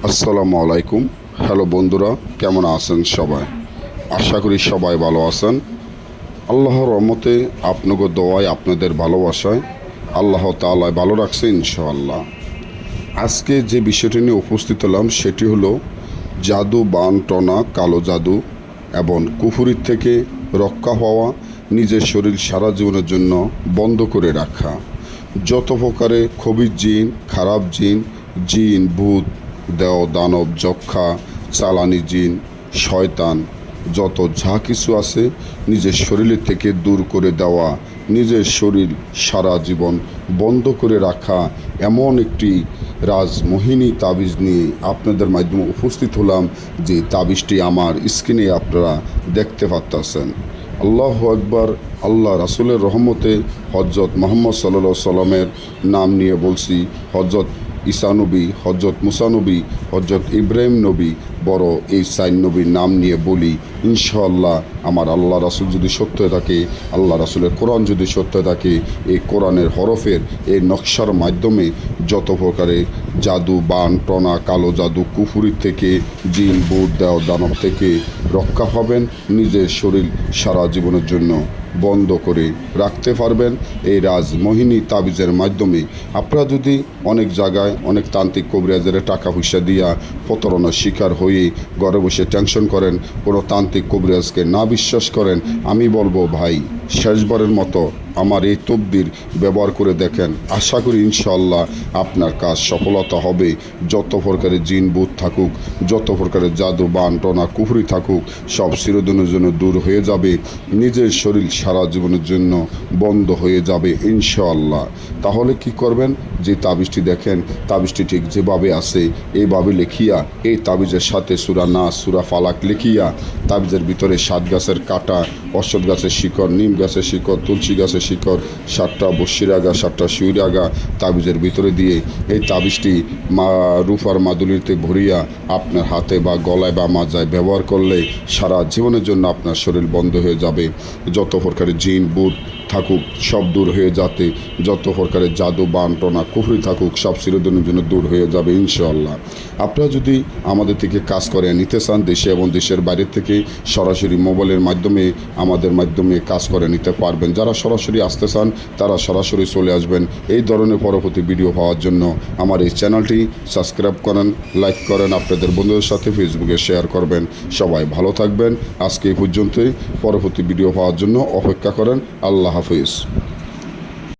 আসসালামু আলাইকুম। হ্যালো বন্ধুরা, কেমন আছেন সবাই? আশা করি সবাই ভালো আছেন। আল্লাহর রহমতে আপনাদের দোয়ায়, আপনাদের ভালোবাসায় আল্লাহ তাআলা ভালো রাখছে ইনশাআল্লাহ। আজকে যে বিষয়টি নিয়ে উপস্থিত হলাম সেটি হলো জাদু, বান টনা, কালো জাদু এবং কুফুরির থেকে রক্ষা পাওয়া, নিজের শরীর সারা জীবনের জন্য বন্ধ করে রাখা। যত প্রকারে খবির জিন, খারাপ জিন, জিন ভূত, দেও দানব, যক্ষা, চালানি জিন, শয়তান, যত যা কিছু আছে নিজের শরীরের থেকে দূর করে দেওয়া, নিজের শরীর সারা জীবন বন্ধ করে রাখা এমন একটি রাজমোহিনী তাবিজ নিয়ে আপনাদের মাধ্যমে উপস্থিত হলাম। যে তাবিজটি আমার স্ক্রিনে আপনারা দেখতে পাচ্ছেন। আল্লাহু আকবার। আল্লাহ রাসূলের রহমতে হযরত মুহাম্মদ সাল্লাল্লাহু আলাইহি সাল্লামের নাম নিয়ে বলছি। হযরত ঈসা নবী, হযরত মুসা নবী, হযরত ইব্রাহিম নবী, বড় এই 4 নবীর নাম নিয়ে বলি। ইনশাআল্লাহ আমার আল্লাহ রাসূল যদি সত্য থাকে, আল্লাহ রাসূলের কোরআন যদি সত্য থাকে, এই কোরআনের হরফের এই নকশার মাধ্যমে যত প্রকারে জাদু, বান টনা, কালো জাদু, কুফুরির থেকে, জিন ভূত, দেও দানব থেকে রক্ষা পাবেন, নিজের শরীর সারা জীবনের জন্য বন্ধ করে রাখতে পারবেন এই রাজমোহিনী তাবিজের মাধ্যমে। আপনারা যদি অনেক জায়গায় অনেক তান্ত্রিক কবিরাজের টাকা পয়সা দিয়া প্রতারণার শিকার হয়ে ঘরে বসে টেনশন করেন, কোনো তান্ত্রিক কবিরাজকে না বিশ্বাস করেন, আমি বলবো ভাই শেষবারের মতো আমার এই তদবির ব্যবহার করে দেখেন। আশা করি ইনশাআল্লাহ আপনার কাজ সফলতা হবে। যত প্রকারের জিন ভূত থাকুক, যত প্রকারের জাদু, বান টনা, কুফরি থাকুক, সব চিরদিনের জন্য দূর হয়ে যাবে, নিজের শরীর সারা জীবনের জন্য বন্ধ হয়ে যাবে ইনশাআল্লাহ। তাহলে কি করবেন? যে তাবিজটি দেখেন, তাবিজটি ঠিক যেভাবে আছে এইভাবে লিখিয়া, এই তাবিজের সাথে সূরা নাস, সূরা ফালাক লিখিয়া, তাবিজের ভিতরে 7 গাছের কাঁটা, অশ্বত্থ গাছের শিকড়, নিম গাছের শিকড়, তুলসী গাছের শিকড়, 7টা বসির আগা, 7টা শিউর আগা তাবিজের ভিতরে দিয়ে এই তাবিজটি রূপার মাদুলিতে ভরিয়া আপনার হাতে বা গলায় বা মাজায় ব্যবহার করলে সারা জীবনের জন্য আপনার শরীর বন্ধ হয়ে যাবে। যত প্রকারের জিন ভূত থাকুক সব দূর হয়ে যাতে, যত প্রকারের জাদু, বান টনা, কুফরি থাকুক সব চিরদিনের জন্য দূর হয়ে যাবে ইনশাআল্লাহ। আপনারা যদি আমাদের থেকে কাজ করে নিতে চান, দেশে এবং দেশের বাইরে থেকে সরাসরি মোবাইলের মাধ্যমে আমাদের মাধ্যমে কাজ করে নিতে পারবেন। যারা সরাসরি আসতে চান তারা সরাসরি চলে আসবেন। এই ধরনের পরবর্তী ভিডিও পাওয়ার জন্য আমার এই চ্যানেলটি সাবস্ক্রাইব করেন, লাইক করেন, আপনাদের বন্ধুদের সাথে ফেসবুকে শেয়ার করবেন। সবাই ভালো থাকবেন। আজকে এই পর্যন্তই। পরবর্তী ভিডিও পাওয়ার জন্য অপেক্ষা করেন। আল্লাহ হাফিজ।